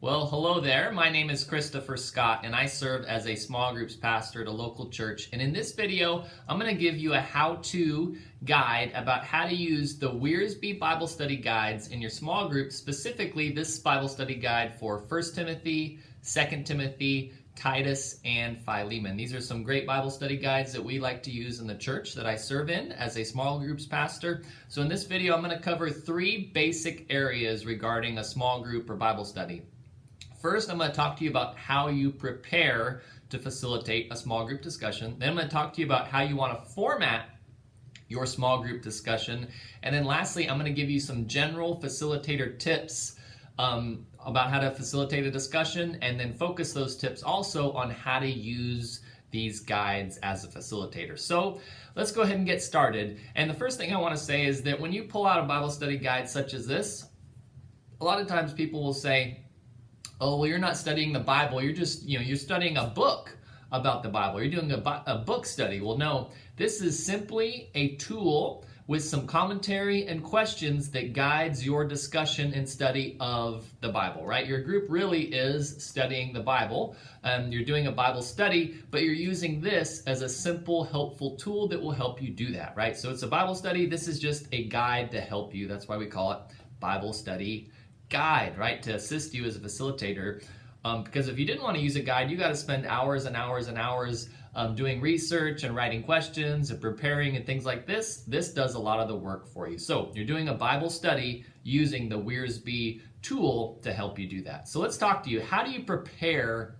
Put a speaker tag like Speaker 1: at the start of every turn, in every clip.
Speaker 1: Well, hello there. My name is Christopher Scott, and I serve as a small groups pastor at a local church. And in this video, I'm going to give you a how-to guide about how to use the Wiersbe Bible study guides in your small group, specifically this Bible study guide for 1 Timothy, 2 Timothy, Titus, and Philemon. These are some great Bible study guides that we like to use in the church that I serve in as a small groups pastor. So in this video, I'm going to cover 3 basic areas regarding a small group or Bible study. First, I'm going to talk to you about how you prepare to facilitate a small group discussion. Then I'm going to talk to you about how you want to format your small group discussion. And then lastly, I'm going to give you some general facilitator tips about how to facilitate a discussion, and then focus those tips also on how to use these guides as a facilitator. So let's go ahead and get started. And the first thing I want to say is that when you pull out a Bible study guide such as this, a lot of times people will say, oh, well, you're not studying the Bible. You're just, you're studying a book about the Bible. You're doing a book study. Well, no, this is simply a tool with some commentary and questions that guides your discussion and study of the Bible, right? Your group really is studying the Bible. You're doing a Bible study, but you're using this as a simple, helpful tool that will help you do that, right? So it's a Bible study. This is just a guide to help you. That's why we call it Bible study guide, right? To assist you as a facilitator. Because if you didn't want to use a guide, you got to spend hours and hours and hours doing research and writing questions and preparing and things like this. This does a lot of the work for you. So you're doing a Bible study using the Wiersbe tool to help you do that. So let's talk to you. How do you prepare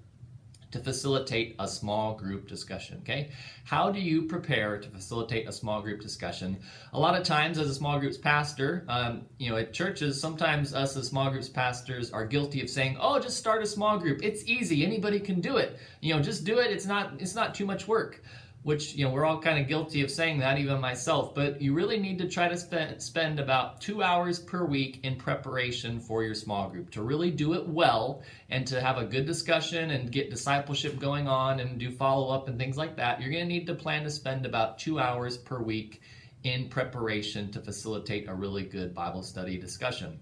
Speaker 1: to facilitate a small group discussion, okay? How do you prepare to facilitate a small group discussion? A lot of times as a small groups pastor, at churches, sometimes us as small groups pastors are guilty of saying, oh, just start a small group. It's easy, anybody can do it. Just do it, it's not too much work. Which, we're all kind of guilty of saying that, even myself, but you really need to try to spend about 2 hours per week in preparation for your small group to really do it well and to have a good discussion and get discipleship going on and do follow-up and things like that. You're going to need to plan to spend about 2 hours per week in preparation to facilitate a really good Bible study discussion.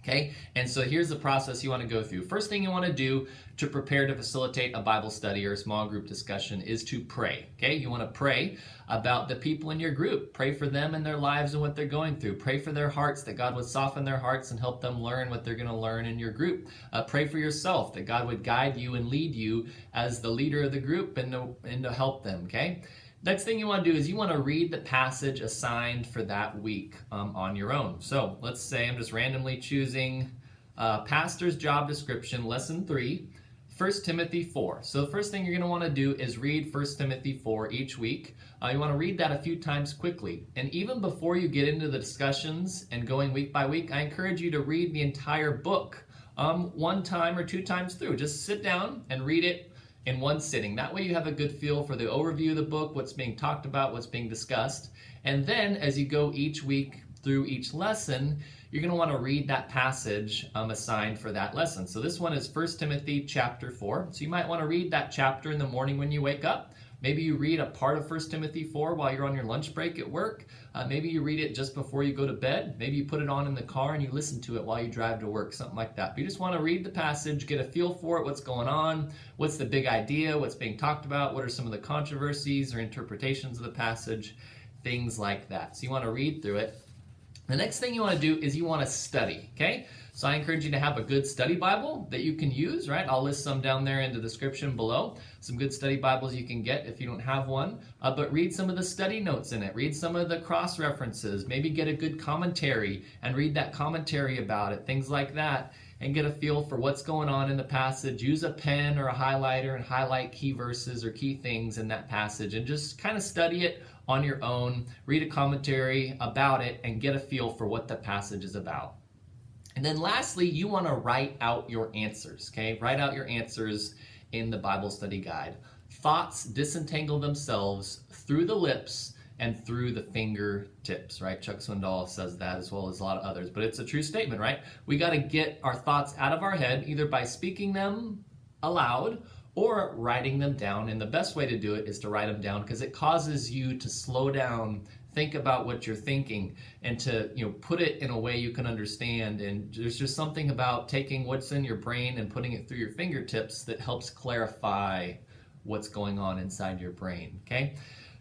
Speaker 1: Okay, and so here's the process you want to go through. First thing you want to do to prepare to facilitate a Bible study or a small group discussion is to pray. Okay, you want to pray about the people in your group. Pray for them and their lives and what they're going through. Pray for their hearts, that God would soften their hearts and help them learn what they're going to learn in your group. Pray for yourself, that God would guide you and lead you as the leader of the group and to help them. Okay. Next thing you want to do is you want to read the passage assigned for that week on your own. So let's say I'm just randomly choosing Pastor's Job Description, Lesson 3, 1 Timothy 4. So the first thing you're going to want to do is read 1 Timothy 4 each week. You want to read that a few times quickly. And even before you get into the discussions and going week by week, I encourage you to read the entire book 1 time or 2 times through. Just sit down and read it in one sitting. That way you have a good feel for the overview of the book, what's being talked about, what's being discussed. And then as you go each week through each lesson, you're going to want to read that passage assigned for that lesson. So this one is 1 Timothy chapter 4. So you might want to read that chapter in the morning when you wake up. Maybe you read a part of 1 Timothy 4 while you're on your lunch break at work. Maybe you read it just before you go to bed. Maybe you put it on in the car and you listen to it while you drive to work, something like that. But you just want to read the passage, get a feel for it, what's going on, what's the big idea, what's being talked about, what are some of the controversies or interpretations of the passage, things like that. So you want to read through it. The next thing you want to do is you want to study, okay? So I encourage you to have a good study Bible that you can use, right? I'll list some down there in the description below. Some good study Bibles you can get if you don't have one. But read some of the study notes in it. Read some of the cross references. Maybe get a good commentary and read that commentary about it, things like that, and get a feel for what's going on in the passage. Use a pen or a highlighter and highlight key verses or key things in that passage and just kind of study it on your own. Read a commentary about it and get a feel for what the passage is about. And then lastly, you want to write out your answers, okay? Write out your answers in the Bible study guide. Thoughts disentangle themselves through the lips and through the fingertips, right? Chuck Swindoll says that as well as a lot of others, but it's a true statement, right? We got to get our thoughts out of our head either by speaking them aloud or writing them down. And the best way to do it is to write them down because it causes you to slow down think about what you're thinking and to put it in a way you can understand. And there's just something about taking what's in your brain and putting it through your fingertips that helps clarify what's going on inside your brain. Okay,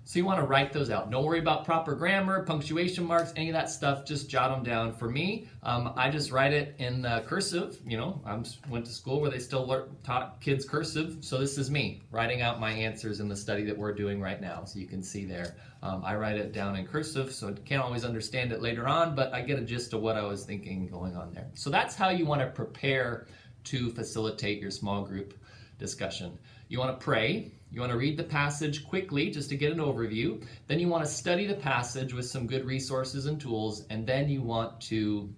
Speaker 1: so you want to write those out. Don't worry about proper grammar, punctuation marks, any of that stuff. Just jot them down. For me, I just write it in cursive. I went to school where they still taught kids cursive, so this is me writing out my answers in the study that we're doing right now. So you can see there, I write it down in cursive, so I can't always understand it later on, but I get a gist of what I was thinking going on there. So that's how you want to prepare to facilitate your small group discussion. You want to pray. You want to read the passage quickly just to get an overview. Then you want to study the passage with some good resources and tools. And then you want to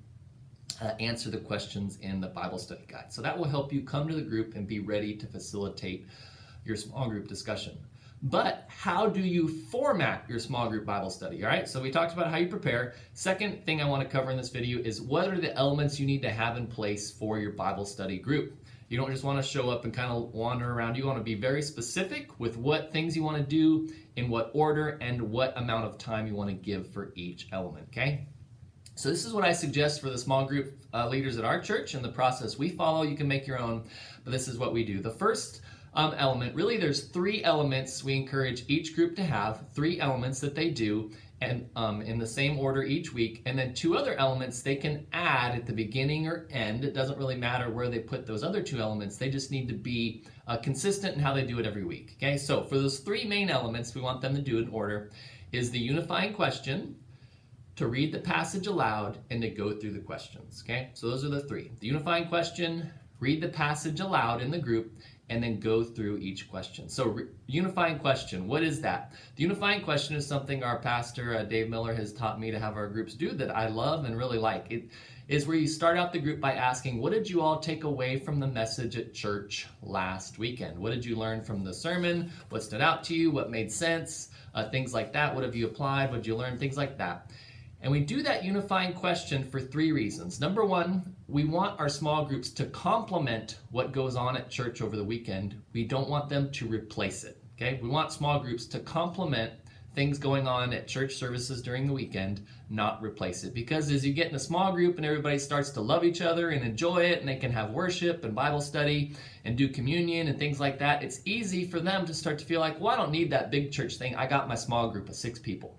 Speaker 1: answer the questions in the Bible study guide. So that will help you come to the group and be ready to facilitate your small group discussion. But how do you format your small group Bible study? All right, so we talked about how you prepare. Second thing I want to cover in this video is what are the elements you need to have in place for your Bible study group. You don't just want to show up and kind of wander around. You want to be very specific with what things you want to do, in what order, and what amount of time you want to give for each element, okay? So this is what I suggest for the small group leaders at our church and the process we follow. You can make your own, but this is what we do. The first element, really there's 3 elements we encourage each group to have, 3 elements that they do, and in the same order each week, and then 2 other elements they can add at the beginning or end. It doesn't really matter where they put those other 2 elements. They just need to be consistent in how they do it every week. Okay, so for those 3 main elements we want them to do in order is the unifying question, to read the passage aloud, and to go through the questions. Okay, so those are the 3. The unifying question, read the passage aloud in the group, and then go through each question. So unifying question, what is that? The unifying question is something our pastor, Dave Miller, has taught me to have our groups do that I love and really like. It is where you start out the group by asking, what did you all take away from the message at church last weekend? What did you learn from the sermon? What stood out to you? What made sense? Things like that. What have you applied? What did you learn? Things like that. And we do that unifying question for 3 reasons. Number 1, we want our small groups to complement what goes on at church over the weekend. We don't want them to replace it, okay? We want small groups to complement things going on at church services during the weekend, not replace it. Because as you get in a small group and everybody starts to love each other and enjoy it, and they can have worship and Bible study and do communion and things like that, it's easy for them to start to feel like, well, I don't need that big church thing. I got my small group of 6 people.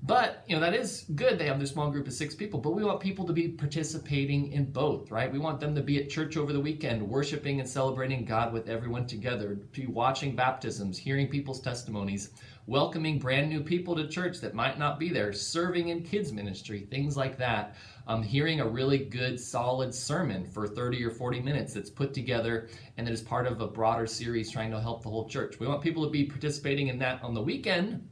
Speaker 1: But, that is good. They have their small group of 6 people, but we want people to be participating in both, right? We want them to be at church over the weekend, worshiping and celebrating God with everyone together, to be watching baptisms, hearing people's testimonies, welcoming brand new people to church that might not be there, serving in kids ministry, things like that. Hearing a really good, solid sermon for 30 or 40 minutes that's put together and that is part of a broader series trying to help the whole church. We want people to be participating in that on the weekend,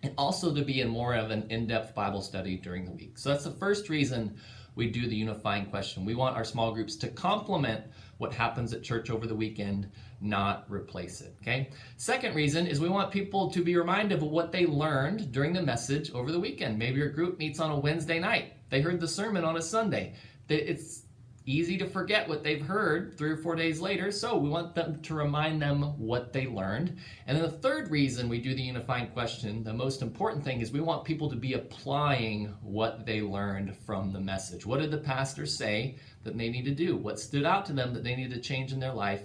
Speaker 1: and also to be in more of an in-depth Bible study during the week. So that's the first reason we do the unifying question. We want our small groups to complement what happens at church over the weekend, not replace it, okay? Second reason is we want people to be reminded of what they learned during the message over the weekend. Maybe your group meets on a Wednesday night. They heard the sermon on a Sunday. It's easy to forget what they've heard 3 or 4 days later, so we want them to remind them what they learned. And then the third reason we do the unifying question, the most important thing, is we want people to be applying what they learned from the message. What did the pastor say that they need to do? What stood out to them that they need to change in their life?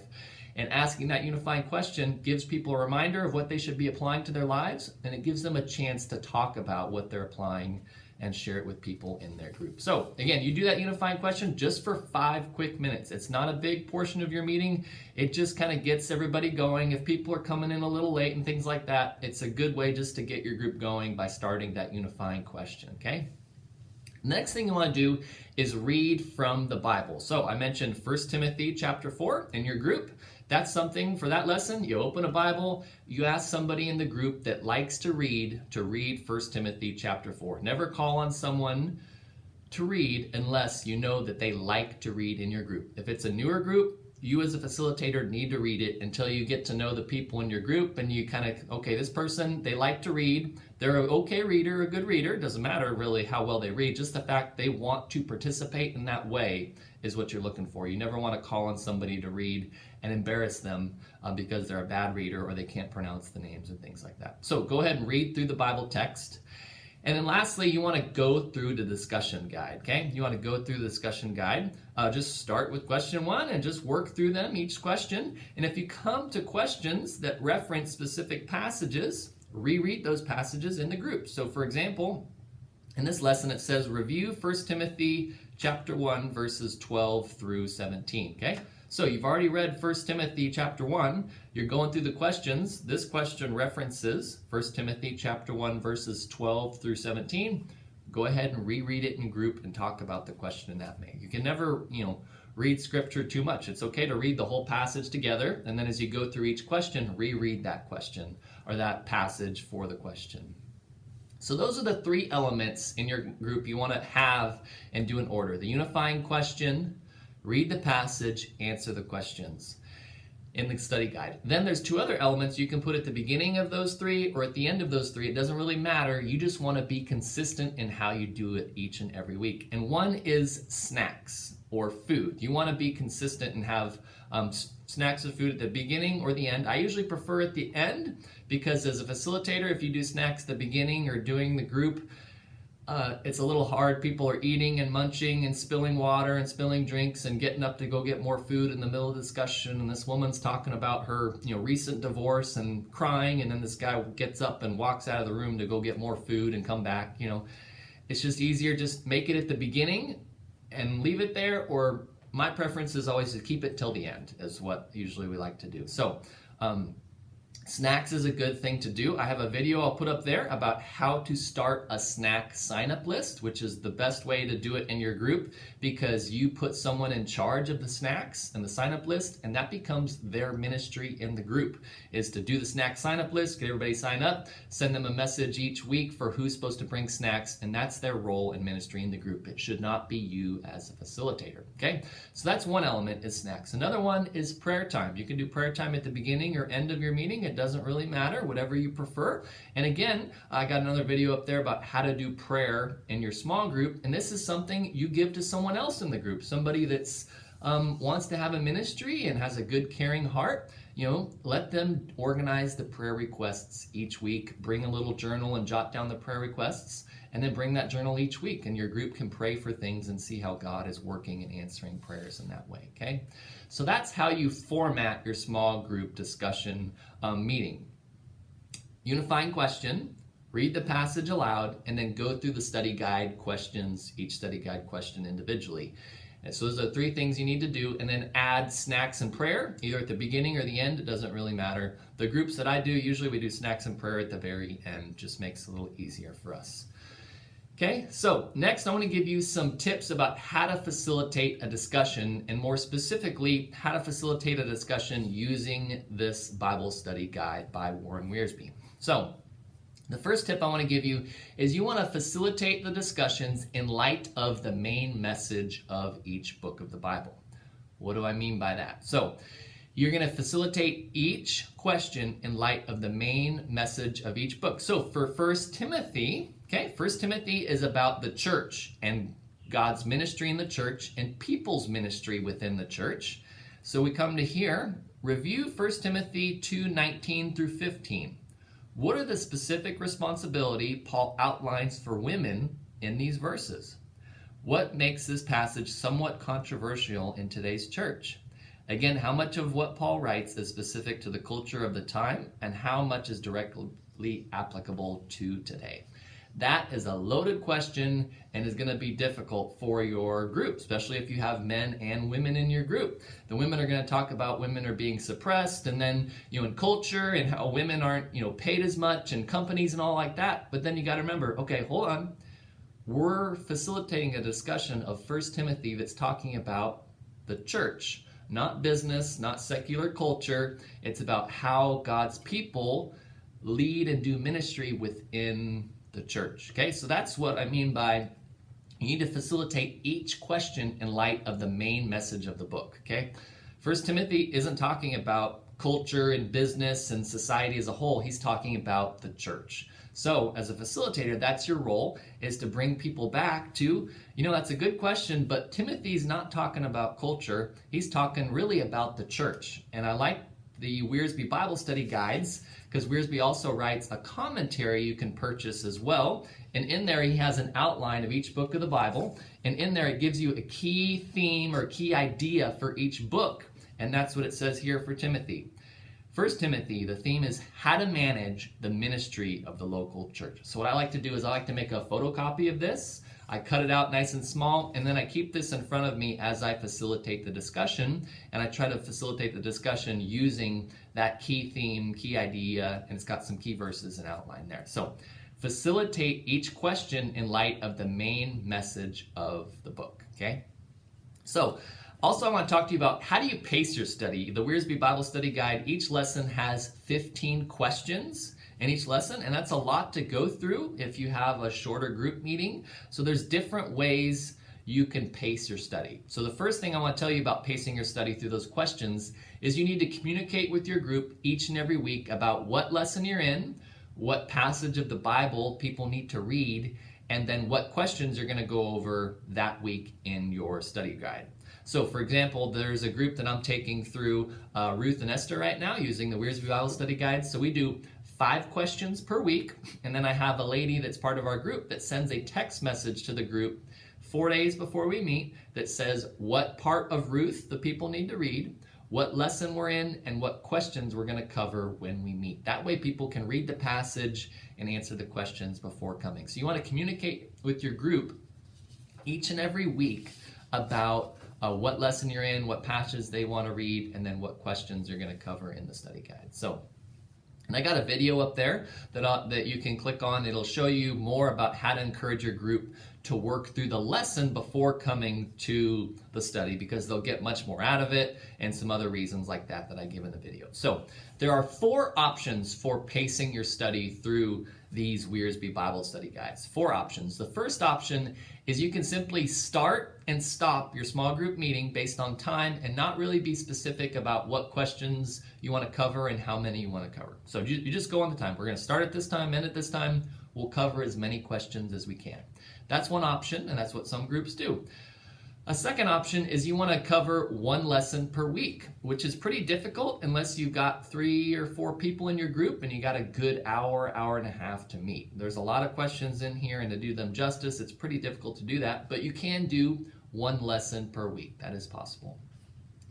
Speaker 1: And asking that unifying question gives people a reminder of what they should be applying to their lives, and it gives them a chance to talk about what they're applying and share it with people in their group. So again, you do that unifying question just for 5 quick minutes. It's not a big portion of your meeting. It just kind of gets everybody going. If people are coming in a little late and things like that, it's a good way just to get your group going by starting that unifying question, okay? Next thing you want to do is read from the Bible. So I mentioned 1 Timothy chapter 4 in your group. That's something for that lesson. You open a Bible, you ask somebody in the group that likes to read 1 Timothy chapter 4. Never call on someone to read unless you know that they like to read in your group. If it's a newer group, you as a facilitator need to read it until you get to know the people in your group and you kind of, okay, this person, they like to read. They're an okay reader, a good reader. Doesn't matter really how well they read. Just the fact they want to participate in that way is what you're looking for. You never want to call on somebody to read and embarrass them because they're a bad reader or they can't pronounce the names and things like that. So go ahead and read through the Bible text. And then lastly, you want to go through the discussion guide, okay? You want to go through the discussion guide. Just start with question 1 and just work through them, each question. And if you come to questions that reference specific passages, reread those passages in the group. So for example, in this lesson it says review 1 Timothy chapter 1 verses 12 through 17, okay? So you've already read 1 Timothy chapter 1. You're going through the questions. This question references 1 Timothy chapter 1 verses 12 through 17. Go ahead and reread it in group and talk about the question in that way. You can never, read scripture too much. It's okay to read the whole passage together, and then as you go through each question, reread that question or that passage for the question. So those are the 3 elements in your group you want to have and do in order. The unifying question, read the passage, answer the questions in the study guide. Then there's 2 other elements you can put at the beginning of those 3 or at the end of those 3. It doesn't really matter. You just want to be consistent in how you do it each and every week. And one is snacks or food. You want to be consistent and have snacks or food at the beginning or the end. I usually prefer at the end because as a facilitator, if you do snacks at the beginning or doing the group, it's a little hard. People are eating and munching and spilling water and spilling drinks and getting up to go get more food in the middle of the discussion. And this woman's talking about her, recent divorce and crying. And then this guy gets up and walks out of the room to go get more food and come back. It's just easier. Just make it at the beginning and leave it there. Or my preference is always to keep it till the end is what usually we like to do. So, snacks is a good thing to do. I have a video I'll put up there about how to start a snack sign-up list, which is the best way to do it in your group because you put someone in charge of the snacks and the sign-up list, and that becomes their ministry in the group, is to do the snack sign-up list, get everybody sign up, send them a message each week for who's supposed to bring snacks, and that's their role in ministry in the group. It should not be you as a facilitator, okay? So that's one element is snacks. Another one is prayer time. You can do prayer time at the beginning or end of your meeting. It doesn't really matter, whatever you prefer. And again, I got another video up there about how to do prayer in your small group, and this is something you give to someone else in the group, somebody that's wants to have a ministry and has a good caring heart. Let them organize the prayer requests each week. Bring a little journal and jot down the prayer requests, and then bring that journal each week, and your group can pray for things and see how God is working and answering prayers in that way, okay? So that's how you format your small group discussion meeting. Unifying question, read the passage aloud, and then go through the study guide questions, each study guide question individually. And so those are 3 things you need to do, and then add snacks and prayer, either at the beginning or the end. It doesn't really matter. The groups that I do, usually we do snacks and prayer at the very end. Just makes it a little easier for us. Okay, so next I want to give you some tips about how to facilitate a discussion, and more specifically, how to facilitate a discussion using this Bible study guide by Warren Wiersbe. So, the first tip I want to give you is you want to facilitate the discussions in light of the main message of each book of the Bible. What do I mean by that? So, you're going to facilitate each question in light of the main message of each book. So, for 1 Timothy, 1 Timothy is about the church and God's ministry in the church and people's ministry within the church. So we come to here, review 1 Timothy 2:19 through 15. What are the specific responsibility Paul outlines for women in these verses? What makes this passage somewhat controversial in today's church? Again, how much of what Paul writes is specific to the culture of the time, and how much is directly applicable to today? That is a loaded question and is going to be difficult for your group, especially if you have men and women in your group. The women are going to talk about women are being suppressed, and then, in culture and how women aren't, paid as much, and companies and all like that. But then you got to remember, okay, hold on. We're facilitating a discussion of 1 Timothy that's talking about the church, not business, not secular culture. It's about how God's people lead and do ministry within the church. Okay, so that's what I mean by you need to facilitate each question in light of the main message of the book. Okay, 1 Timothy isn't talking about culture and business and society as a whole. He's talking about the church. So as a facilitator, that's your role, is to bring people back to, that's a good question, but Timothy's not talking about culture. He's talking really about the church. And I like the Wiersbe Bible Study Guides, because Wiersbe also writes a commentary you can purchase as well. And in there he has an outline of each book of the Bible. And in there it gives you a key theme or key idea for each book. And that's what it says here for Timothy. 1 Timothy, the theme is how to manage the ministry of the local church. So what I like to do is I like to make a photocopy of this. I cut it out nice and small, and then I keep this in front of me as I facilitate the discussion, and I try to facilitate the discussion using that key theme, key idea, and it's got some key verses and outline there. So facilitate each question in light of the main message of the book, okay? So also I want to talk to you about how do you pace your study. The Wiersbe Bible Study Guide, each lesson has 15 questions in each lesson, and that's a lot to go through if you have a shorter group meeting. So there's different ways you can pace your study. So the first thing I want to tell you about pacing your study through those questions is you need to communicate with your group each and every week about what lesson you're in, what passage of the Bible people need to read, and then what questions you're going to go over that week in your study guide. So for example, there's a group that I'm taking through Ruth and Esther right now using the Wiersbe Bible Study Guide. So we do 5 questions per week, and then I have a lady that's part of our group that sends a text message to the group 4 days before we meet that says what part of Ruth the people need to read, what lesson we're in, and what questions we're going to cover when we meet. That way people can read the passage and answer the questions before coming. So you want to communicate with your group each and every week about what lesson you're in, what passages they want to read, and then what questions you're going to cover in the study guide. So, and I got a video up there that you can click on. It'll show you more about how to encourage your group to work through the lesson before coming to the study, because they'll get much more out of it, and some other reasons like that I give in the video. So there are 4 options for pacing your study through these Wiersbe Bible Study Guides. 4 options. The first option is you can simply start and stop your small group meeting based on time and not really be specific about what questions you want to cover and how many you want to cover. So you just go on the time. We're going to start at this time, end at this time. We'll cover as many questions as we can. That's one option, and that's what some groups do. A second option is you want to cover 1 lesson per week, which is pretty difficult unless you've got 3 or 4 people in your group and you got a good hour and a half to meet. There's a lot of questions in here, and to do them justice, it's pretty difficult to do that, but you can do 1 lesson per week. That is possible.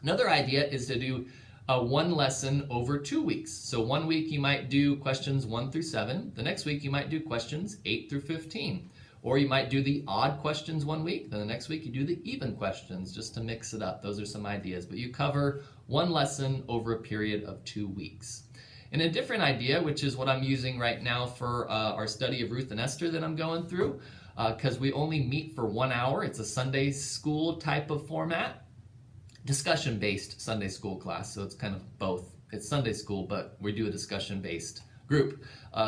Speaker 1: Another idea is to do 1 lesson over 2 weeks. So 1 week you might do questions 1 through 7. The next week you might do questions 8 through 15. Or you might do the odd questions 1 week, then the next week you do the even questions just to mix it up. Those are some ideas. But you cover 1 lesson over a period of 2 weeks. And a different idea, which is what I'm using right now for our study of Ruth and Esther that I'm going through, because we only meet for 1 hour. It's a Sunday school type of format, discussion-based Sunday school class. So it's kind of both. It's Sunday school, but we do a discussion-based group.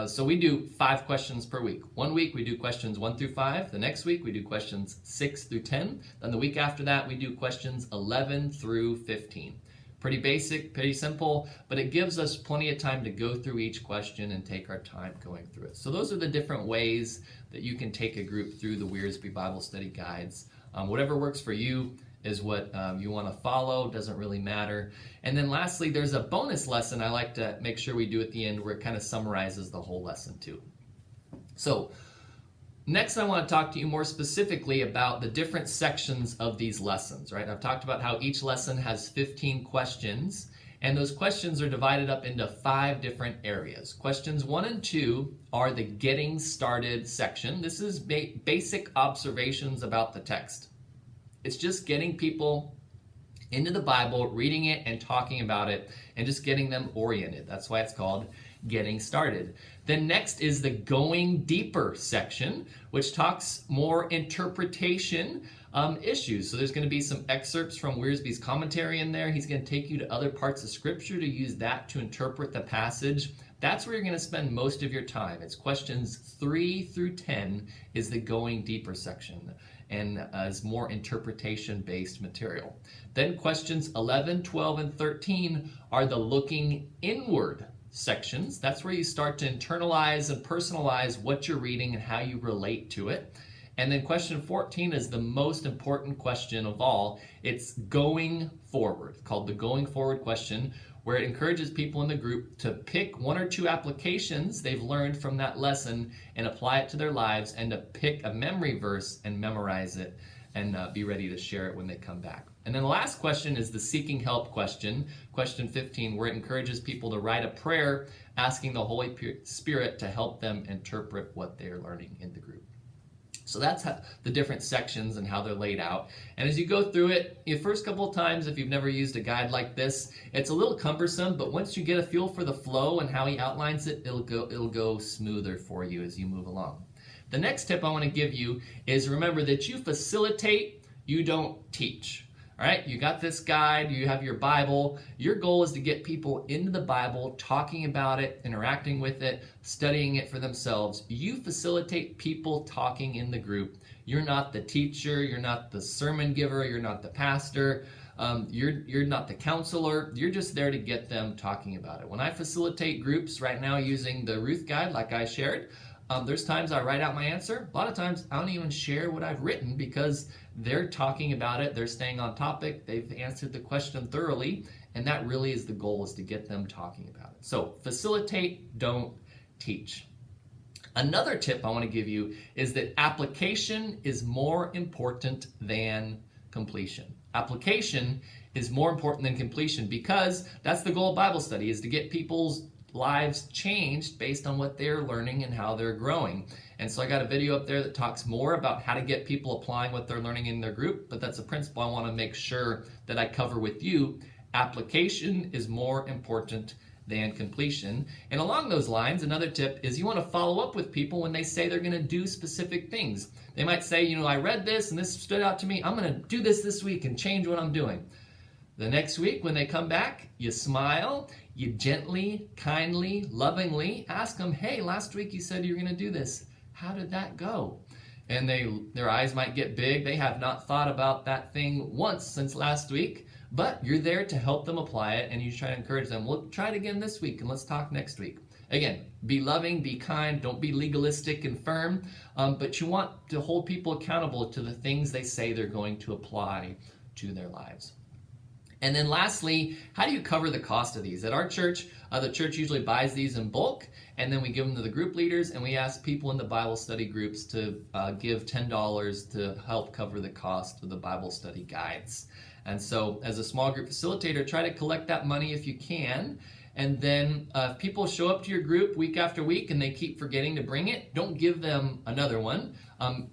Speaker 1: So we do 5 questions per week. 1 week we do questions 1 through 5. The next week we do questions 6 through 10. Then the week after that we do questions 11 through 15. Pretty basic, pretty simple, but it gives us plenty of time to go through each question and take our time going through it. So those are the different ways that you can take a group through the Wiersbe Bible Study Guides. Whatever works for you is what you want to follow. Doesn't really matter. And then lastly, there's a bonus lesson I like to make sure we do at the end where it kind of summarizes the whole lesson too. So next I want to talk to you more specifically about the different sections of these lessons, right? I've talked about how each lesson has 15 questions, and those questions are divided up into 5 different areas. Questions 1 and 2 are the getting started section. This is basic observations about the text. It's just getting people into the Bible, reading it and talking about it, and just getting them oriented. That's why it's called Getting Started. Then next is the Going Deeper section, which talks more interpretation issues. So there's going to be some excerpts from Wiersbe's commentary in there. He's going to take you to other parts of Scripture to use that to interpret the passage. That's where you're going to spend most of your time. It's questions 3 through 10 is the Going Deeper section, and is more interpretation-based material. Then questions 11, 12, and 13 are the Looking Inward sections. That's where you start to internalize and personalize what you're reading and how you relate to it. And then question 14 is the most important question of all. It's going forward. It's called the going forward question, where it encourages people in the group to pick 1 or 2 applications they've learned from that lesson and apply it to their lives, and to pick a memory verse and memorize it and be ready to share it when they come back. And then the last question is the seeking help question, question 15, where it encourages people to write a prayer asking the Holy Spirit to help them interpret what they're learning in the group. So that's the different sections and how they're laid out. And as you go through it, the first couple of times, if you've never used a guide like this, it's a little cumbersome, but once you get a feel for the flow and how he outlines it, it'll go smoother for you as you move along. The next tip I want to give you is remember that you facilitate, you don't teach. All right, you got this guide, you have your Bible. Your goal is to get people into the Bible, talking about it, interacting with it, studying it for themselves. You facilitate people talking in the group. You're not the teacher, you're not the sermon giver, you're not the pastor, you're not the counselor. You're just there to get them talking about it. When I facilitate groups right now using the Ruth guide like I shared, there's times I write out my answer. A lot of times I don't even share what I've written because they're talking about it, they're staying on topic, they've answered the question thoroughly, and that really is the goal, is to get them talking about it. So facilitate, don't teach. Another tip I want to give you is that application is more important than completion. Application is more important than completion because that's the goal of Bible study, is to get people's lives changed based on what they're learning and how they're growing. And so I got a video up there that talks more about how to get people applying what they're learning in their group, but that's a principle I want to make sure that I cover with you. Application is more important than completion. And along those lines, another tip is you want to follow up with people when they say they're going to do specific things. They might say, I read this and this stood out to me. I'm going to do this week and change what I'm doing. The next week when they come back, you smile, you gently, kindly, lovingly ask them, hey, last week you said you were going to do this. How did that go? And their eyes might get big. They have not thought about that thing once since last week, but you're there to help them apply it, and you try to encourage them. Well, try it again this week, and let's talk next week. Again, be loving, be kind, don't be legalistic and firm, but you want to hold people accountable to the things they say they're going to apply to their lives. And then lastly, how do you cover the cost of these? At our church, the church usually buys these in bulk, and then we give them to the group leaders, and we ask people in the Bible study groups to give $10 to help cover the cost of the Bible study guides. And so as a small group facilitator, try to collect that money if you can. And then if people show up to your group week after week and they keep forgetting to bring it, don't give them another one.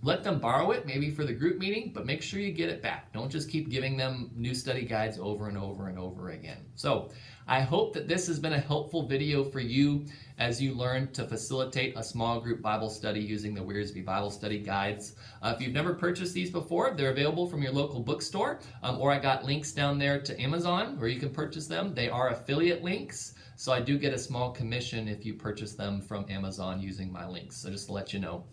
Speaker 1: Let them borrow it, maybe for the group meeting, but make sure you get it back. Don't just keep giving them new study guides over and over and over again. So I hope that this has been a helpful video for you as you learn to facilitate a small group Bible study using the Wiersbe Bible Study Guides. If you've never purchased these before, they're available from your local bookstore, or I got links down there to Amazon where you can purchase them. They are affiliate links, so I do get a small commission if you purchase them from Amazon using my links. So just to let you know.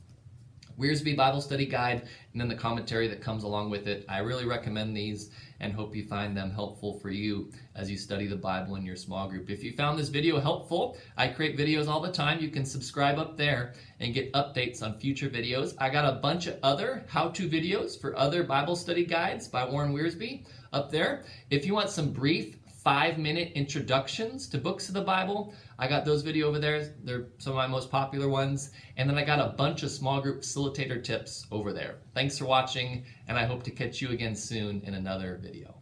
Speaker 1: Wiersbe Bible Study Guide, and then the commentary that comes along with it. I really recommend these and hope you find them helpful for you as you study the Bible in your small group. If you found this video helpful, I create videos all the time. You can subscribe up there and get updates on future videos. I got a bunch of other how-to videos for other Bible study guides by Warren Wiersbe up there. If you want some brief 5-minute introductions to books of the Bible, I got those videos over there. They're some of my most popular ones. And then I got a bunch of small group facilitator tips over there. Thanks for watching, and I hope to catch you again soon in another video.